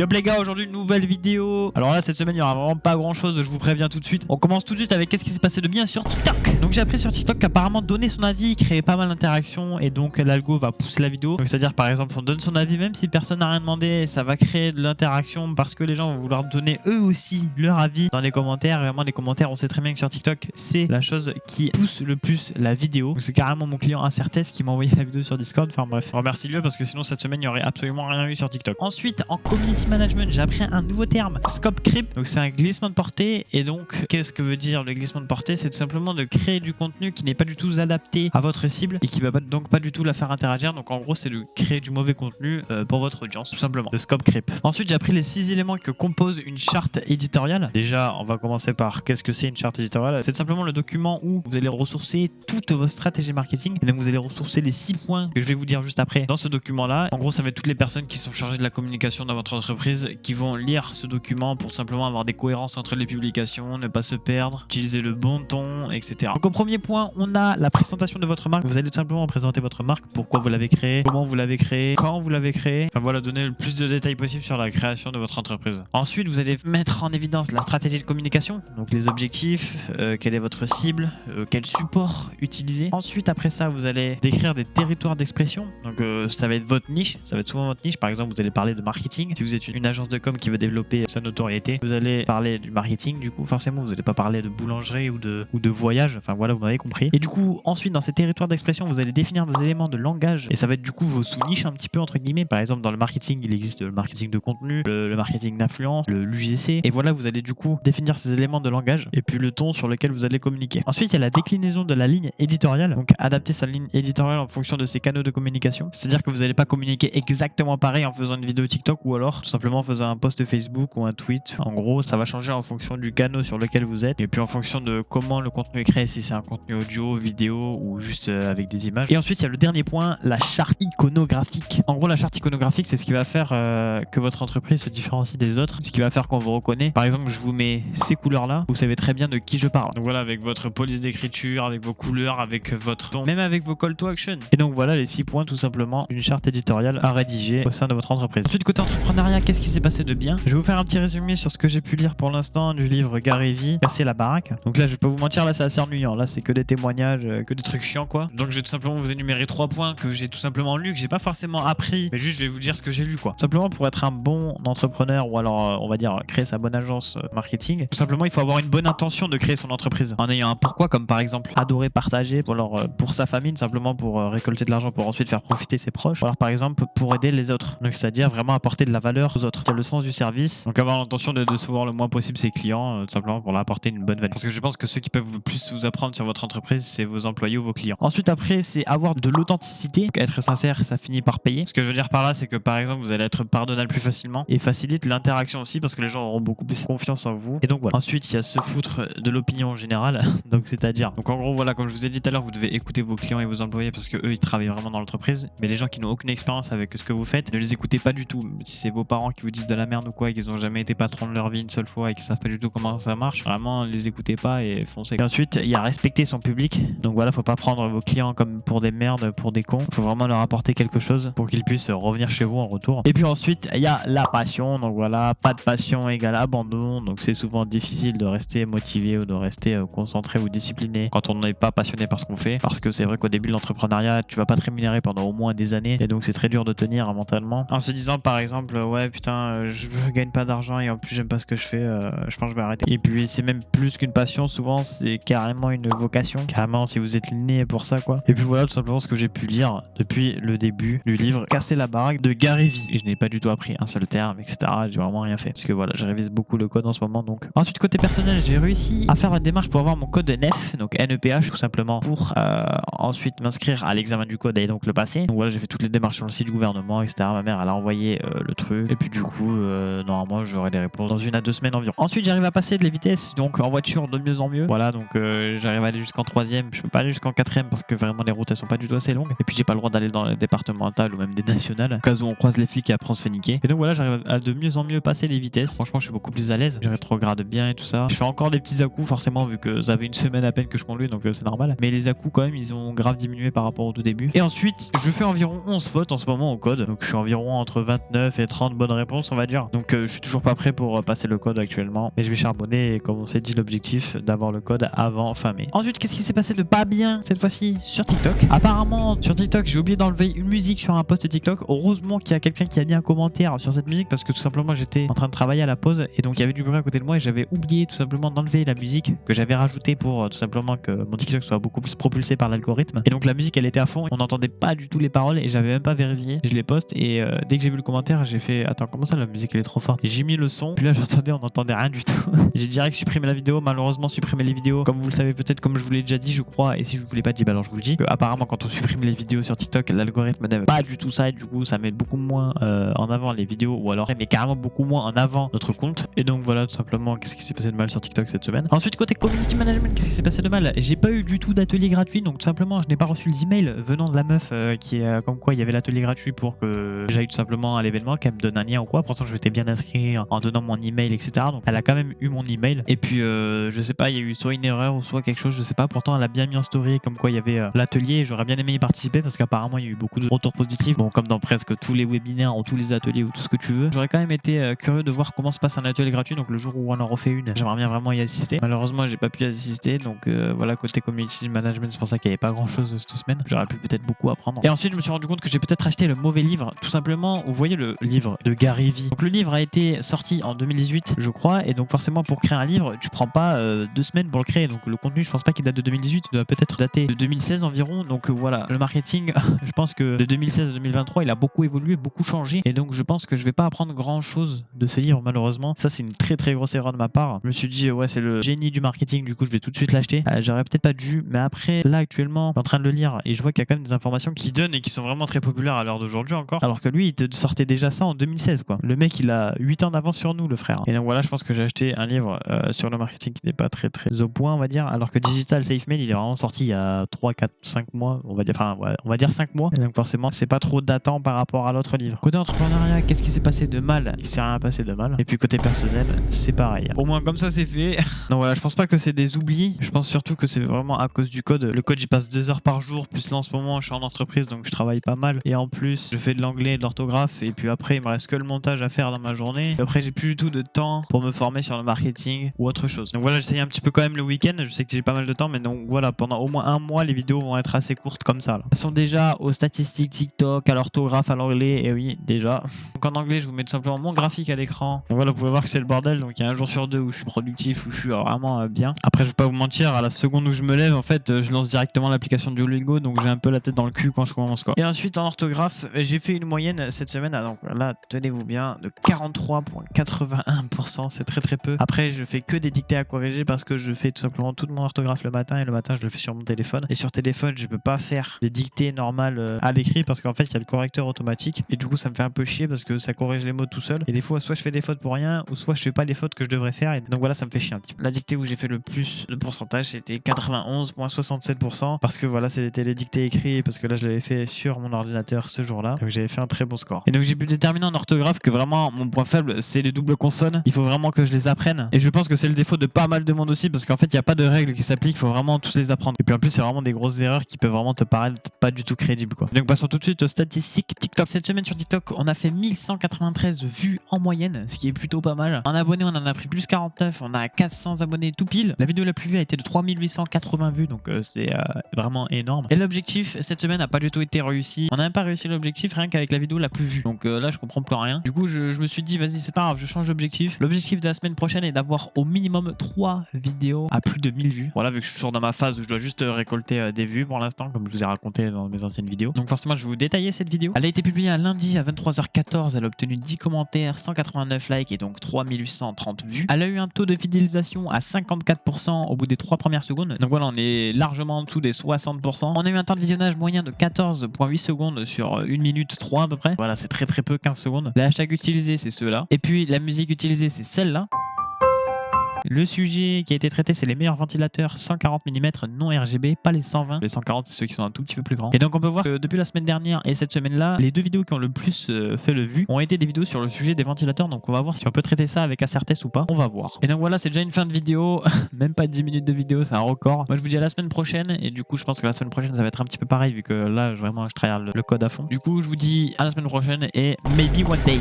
Yop les gars, aujourd'hui une nouvelle vidéo. Alors là cette semaine il y aura vraiment pas grand chose, je vous préviens tout de suite. On commence tout de suite avec qu'est-ce qui s'est passé de bien sur TikTok. Donc j'ai appris sur TikTok qu'apparemment donner son avis créait pas mal d'interactions et donc l'algo va pousser la vidéo. Donc c'est à dire par exemple on donne son avis même si personne n'a rien demandé, ça va créer de l'interaction parce que les gens vont vouloir donner eux aussi leur avis dans les commentaires. Vraiment les commentaires, on sait très bien que sur TikTok c'est la chose qui pousse le plus la vidéo. Donc c'est carrément mon client Incertez qui m'a envoyé la vidéo sur Discord. Enfin bref, remercie-le parce que sinon cette semaine il n'y aurait absolument rien eu sur TikTok. Ensuite en community management j'ai appris un nouveau terme, scope creep. Donc c'est un glissement de portée et donc qu'est-ce que veut dire le glissement de portée? C'est tout simplement de créer du contenu qui n'est pas du tout adapté à votre cible et qui va donc pas du tout la faire interagir. Donc en gros c'est de créer du mauvais contenu pour votre audience tout simplement, le scope creep. Ensuite j'ai appris les 6 éléments que compose une charte éditoriale. Déjà on va commencer par qu'est-ce que c'est une charte éditoriale? C'est simplement le document où vous allez ressourcer toutes vos stratégies marketing et donc vous allez ressourcer les 6 points que je vais vous dire juste après dans ce document là. En gros ça va être toutes les personnes qui sont chargées de la communication dans votre entreprise qui vont lire ce document pour simplement avoir des cohérences entre les publications, ne pas se perdre, utiliser le bon ton, etc. Donc au premier point on a la présentation de votre marque. Vous allez tout simplement présenter votre marque, pourquoi vous l'avez créée, comment vous l'avez créée, quand vous l'avez créée. Enfin voilà, donner le plus de détails possible sur la création de votre entreprise. Ensuite vous allez mettre en évidence la stratégie de communication, donc les objectifs, quelle est votre cible, quel support utiliser. Ensuite après ça vous allez décrire des territoires d'expression. Donc ça va être votre niche, ça va être souvent votre niche. Par exemple vous allez parler de marketing. Si vous êtes une agence de com qui veut développer sa notoriété, vous allez parler du marketing. Du coup forcément vous n'allez pas parler de boulangerie ou de voyage. Enfin voilà, vous m'avez compris. Et du coup ensuite dans ces territoires d'expression vous allez définir des éléments de langage et ça va être du coup vos sous-niches un petit peu entre guillemets. Par exemple dans le marketing il existe le marketing de contenu, le marketing d'influence, l'UGC. Et voilà, vous allez du coup définir ces éléments de langage et puis le ton sur lequel vous allez communiquer. Ensuite il y a la déclinaison de la ligne éditoriale. Donc adapter sa ligne éditoriale en fonction de ses canaux de communication. C'est-à-dire que vous n'allez pas communiquer exactement pareil en faisant une vidéo TikTok ou alors tout simplement en faisant un post Facebook ou un tweet. En gros ça va changer en fonction du canal sur lequel vous êtes et puis en fonction de comment le contenu est créé, si c'est un contenu audio, vidéo ou juste avec des images. Et ensuite il y a le dernier point, la charte iconographique. En gros la charte iconographique c'est ce qui va faire que votre entreprise se différencie des autres, ce qui va faire qu'on vous reconnaît. Par exemple je vous mets ces couleurs là, vous savez très bien de qui je parle. Donc voilà, avec votre police d'écriture, avec vos couleurs, avec votre ton, même avec vos call to action. Et donc voilà les 6 points tout simplement d'une charte éditoriale à rédiger au sein de votre entreprise. Ensuite côté entrepreneuriat, qu'est-ce qui s'est passé de bien? Je vais vous faire un petit résumé sur ce que j'ai pu lire pour l'instant du livre Gary Vee, Casser la baraque. Donc là je vais pas vous mentir, là c'est assez ennuyant, là c'est que des témoignages, que des trucs chiants quoi. Donc je vais tout simplement vous énumérer 3 points que j'ai tout simplement lu, que j'ai pas forcément appris, mais juste je vais vous dire ce que j'ai lu quoi. Simplement pour être un bon entrepreneur ou alors on va dire créer sa bonne agence marketing, tout simplement il faut avoir une bonne intention de créer son entreprise en ayant un pourquoi, comme par exemple adorer partager pour sa famille, simplement pour récolter de l'argent pour ensuite faire profiter ses proches, ou alors par exemple pour aider les autres, donc c'est-à-dire vraiment apporter de la valeur aux autres. C'est le sens du service, donc avoir l'intention de décevoir le moins possible ses clients, tout simplement pour leur apporter une bonne valeur. Parce que je pense que ceux qui peuvent le plus vous apprendre sur votre entreprise c'est vos employés ou vos clients. Ensuite après c'est avoir de l'authenticité, être sincère ça finit par payer. Ce que je veux dire par là c'est que par exemple vous allez être pardonnable plus facilement et facilite l'interaction aussi parce que les gens auront beaucoup plus confiance en vous. Et donc voilà. Ensuite il y a se foutre de l'opinion générale, donc c'est-à-dire, donc en gros voilà, comme je vous ai dit tout à l'heure, vous devez écouter vos clients et vos employés parce que eux ils travaillent vraiment dans l'entreprise, mais les gens qui n'ont aucune expérience avec ce que vous faites, ne les écoutez pas du tout. Si c'est vos parents qui vous disent de la merde ou quoi et qu'ils ont jamais été patrons de leur vie une seule fois et qu'ils savent pas du tout comment ça marche, vraiment les écoutez pas et foncez. Et ensuite il y a respecter son public, donc voilà, faut pas prendre vos clients comme pour des merdes, pour des cons, faut vraiment leur apporter quelque chose pour qu'ils puissent revenir chez vous en retour. Et puis ensuite il y a la passion, donc voilà, pas de passion égale abandon, donc c'est souvent difficile de rester motivé ou de rester concentré ou discipliné quand on n'est pas passionné par ce qu'on fait, parce que c'est vrai qu'au début de l'entrepreneuriat tu vas pas te rémunérer pendant au moins des années et donc c'est très dur de tenir mentalement en se disant par exemple ouais putain je gagne pas d'argent et en plus j'aime pas ce que je fais, je pense que je vais arrêter. Et puis c'est même plus qu'une passion, souvent c'est carrément une vocation, carrément si vous êtes né pour ça quoi. Et puis voilà tout simplement ce que j'ai pu lire depuis le début du livre Casser la baraque de Gary Vee, et je n'ai pas du tout appris un seul terme etc, j'ai vraiment rien fait parce que voilà je révise beaucoup le code en ce moment. Donc ensuite côté personnel j'ai réussi à faire la démarche pour avoir mon code NEF, donc NEPH tout simplement, pour ensuite m'inscrire à l'examen du code et donc le passer. Donc voilà j'ai fait toutes les démarches sur le site du gouvernement etc, ma mère elle a envoyé le truc et puis du coup normalement j'aurai des réponses dans 1 à 2 semaines environ. Ensuite j'arrive à passer de les vitesses donc en voiture de mieux en mieux, voilà, donc j'arrive à aller jusqu'en 3ème, je peux pas aller jusqu'en 4ème parce que vraiment les routes elles sont pas du tout assez longues et puis j'ai pas le droit d'aller dans les départementales ou même des nationales au cas où on croise les flics et après on se fait niquer. Et donc voilà j'arrive à de mieux en mieux passer les vitesses, franchement je suis beaucoup plus à l'aise, je rétrograde bien et tout ça. Je fais encore des petits à-coups forcément vu que ça fait 1 semaine à peine que je conduis donc c'est normal, mais les à-coups quand même ils ont grave diminué par rapport au tout début. Et ensuite je fais environ 11 fautes en ce moment au code, donc je suis environ entre 29 et 30 bonnes bonne réponse, on va dire. Donc je suis toujours pas prêt pour passer le code actuellement, mais je vais charbonner et comme on s'est dit l'objectif d'avoir le code avant fin mai. Ensuite, qu'est-ce qui s'est passé de pas bien cette fois-ci sur TikTok? Apparemment sur TikTok, j'ai oublié d'enlever une musique sur un post TikTok. Heureusement qu'il y a quelqu'un qui a mis un commentaire sur cette musique parce que tout simplement j'étais en train de travailler à la pause et donc il y avait du bruit à côté de moi et j'avais oublié tout simplement d'enlever la musique que j'avais rajoutée pour tout simplement que mon TikTok soit beaucoup plus propulsé par l'algorithme. Et donc la musique elle était à fond, on n'entendait pas du tout les paroles et j'avais même pas vérifié. Je les poste et dès que j'ai vu le commentaire, j'ai fait attends, comment ça la musique elle est trop forte? J'ai mis le son, puis là j'entendais, on n'entendait rien du tout. J'ai direct supprimé la vidéo, malheureusement supprimer les vidéos, comme vous le savez peut-être, comme je vous l'ai déjà dit je crois, et si je vous l'ai pas dit, bah alors je vous le dis, que apparemment quand on supprime les vidéos sur TikTok, l'algorithme n'aime pas du tout ça et du coup ça met beaucoup moins en avant les vidéos ou alors mais carrément beaucoup moins en avant notre compte. Et donc voilà tout simplement qu'est-ce qui s'est passé de mal sur TikTok cette semaine. Ensuite côté community management, qu'est-ce qui s'est passé de mal? J'ai pas eu du tout d'atelier gratuit, donc tout simplement je n'ai pas reçu l'email venant de la meuf qui est comme quoi il y avait l'atelier gratuit pour que j'aille tout simplement à l'événement, qu'elle me donne un lien ou quoi. Pourtant je m'étais bien inscrit en donnant mon email etc. Donc elle a quand même eu mon email et puis je sais pas, il y a eu soit une erreur ou soit quelque chose, je sais pas. Pourtant elle a bien mis en story comme quoi il y avait l'atelier et j'aurais bien aimé y participer parce qu'apparemment il y a eu beaucoup de retours positifs, bon comme dans presque tous les webinaires ou tous les ateliers ou tout ce que tu veux. J'aurais quand même été curieux de voir comment se passe un atelier gratuit, donc le jour où on en refait une j'aimerais bien vraiment y assister. Malheureusement j'ai pas pu y assister, donc voilà côté community management c'est pour ça qu'il y avait pas grand chose cette semaine, j'aurais pu peut-être beaucoup apprendre. Et ensuite je me suis rendu compte que j'ai peut-être acheté le mauvais livre, tout simplement. Vous voyez le livre de Gary Vee, donc le livre a été sorti en 2018 je crois, et donc forcément pour créer un livre tu prends pas 2 semaines pour le créer, donc le contenu je pense pas qu'il date de 2018, il doit peut-être dater de 2016 environ. Donc voilà, le marketing je pense que de 2016 à 2023 il a beaucoup évolué, beaucoup changé, et donc je pense que je vais pas apprendre grand chose de ce livre malheureusement. Ça c'est une très très grosse erreur de ma part. Je me suis dit ouais c'est le génie du marketing, du coup je vais tout de suite l'acheter. J'aurais peut-être pas dû, mais après là actuellement je suis en train de le lire et je vois qu'il y a quand même des informations qui donnent et qui sont vraiment très populaires à l'heure d'aujourd'hui encore, alors que lui il te sortait déjà ça en 2016 quoi. Le mec il a 8 ans d'avance sur nous le frère. Et donc voilà, je pense que j'ai acheté un livre sur le marketing qui n'est pas très très au point on va dire, alors que Digital Safe Mail il est vraiment sorti il y a 3, 4, 5 mois on va dire, enfin ouais, on va dire 5 mois, et donc forcément c'est pas trop datant par rapport à l'autre livre. Côté entrepreneuriat, qu'est-ce qui s'est passé de mal? Il s'est rien passé de mal. Et puis côté personnel c'est pareil, au moins comme ça c'est fait. Donc voilà, je pense pas que c'est des oublis, je pense surtout que c'est vraiment à cause du code. Le code j'y passe 2 heures par jour, plus là en ce moment je suis en entreprise donc je travaille pas mal, et en plus je fais de l'anglais et de l'orthographe, et puis après il me reste que le montage à faire dans ma journée, et après j'ai plus du tout de temps pour me former sur le marketing ou autre chose. Donc voilà, j'essaye un petit peu quand même le week-end, je sais que j'ai pas mal de temps, mais donc voilà, pendant au moins un mois les vidéos vont être assez courtes comme ça là. Elles sont déjà aux statistiques TikTok, à l'orthographe, à l'anglais, et oui déjà. Donc en anglais je vous mets tout simplement mon graphique à l'écran, donc voilà vous pouvez voir que c'est le bordel. Donc il y a un jour sur 2 où je suis productif, où je suis vraiment bien. Après je vais pas vous mentir, à la seconde où je me lève en fait je lance directement l'application du Duolingo, donc j'ai un peu la tête dans le cul quand je commence quoi. Et ensuite en orthographe j'ai fait une moyenne cette semaine, donc là tenez-vous bien, de 43,81%, c'est très très peu. Après je fais que des dictées à corriger parce que je fais tout simplement toute mon orthographe le matin, et le matin je le fais sur mon téléphone, et sur téléphone je peux pas faire des dictées normales à l'écrit parce qu'en fait il y a le correcteur automatique, et du coup ça me fait un peu chier parce que ça corrige les mots tout seul, et des fois soit je fais des fautes pour rien ou soit je fais pas les fautes que je devrais faire, et donc voilà ça me fait chier un petit peu. La dictée où j'ai fait le plus de pourcentage c'était 91,67% parce que voilà c'était les dictées écrites, parce que là je l'avais fait sur mon ordinateur ce jour-là, donc j'avais fait un très bon score. Et donc j'ai pu déterminer en orthographe que vraiment mon point faible c'est les doubles consonnes, il faut vraiment que je les apprenne, et je pense que c'est le défaut de pas mal de monde aussi parce qu'en fait il n'y a pas de règles qui s'appliquent, il faut vraiment tous les apprendre, et puis en plus c'est vraiment des grosses erreurs qui peuvent vraiment te paraître pas du tout crédibles quoi. Donc passons tout de suite aux statistiques TikTok. Cette semaine sur TikTok on a fait 1193 vues en moyenne, ce qui est plutôt pas mal. En abonnés on en a pris plus 49, on a 400 abonnés tout pile. La vidéo la plus vue a été de 3880 vues, donc c'est vraiment énorme. Et l'objectif cette semaine n'a pas du tout été réussi, on n'a même pas réussi l'objectif rien qu'avec la vidéo la plus vue, donc là je comprends plus rien. Du coup je me suis dit vas-y c'est pas grave, je change d'objectif. L'objectif de la semaine prochaine est d'avoir au minimum 3 vidéos à plus de 1000 vues. Voilà, vu que je suis toujours dans ma phase où je dois juste récolter des vues pour l'instant, comme je vous ai raconté dans mes anciennes vidéos. Donc forcément je vais vous détailler cette vidéo. Elle a été publiée un lundi à 23h14, elle a obtenu 10 commentaires, 189 likes et donc 3830 vues. Elle a eu un taux de fidélisation à 54% au bout des 3 premières secondes. Donc voilà, on est largement en dessous des 60%. On a eu un temps de visionnage moyen de 14,8 secondes sur 1 minute 3 à peu près. Voilà, c'est très très peu, 15 secondes. Les hashtags utilisés c'est ceux-là. Et puis la musique utilisée c'est celle-là. Le sujet qui a été traité, c'est les meilleurs ventilateurs 140 mm non RGB, pas les 120. Les 140, c'est ceux qui sont un tout petit peu plus grands. Et donc on peut voir que depuis la semaine dernière et cette semaine-là, les 2 vidéos qui ont le plus fait le vue ont été des vidéos sur le sujet des ventilateurs. Donc on va voir si on peut traiter ça avec Acertess ou pas. On va voir. Et donc voilà, c'est déjà une fin de vidéo. Même pas 10 minutes de vidéo, c'est un record. Moi je vous dis à la semaine prochaine. Et du coup je pense que la semaine prochaine ça va être un petit peu pareil vu que là vraiment je travaille le code à fond. Du coup je vous dis à la semaine prochaine et maybe one day.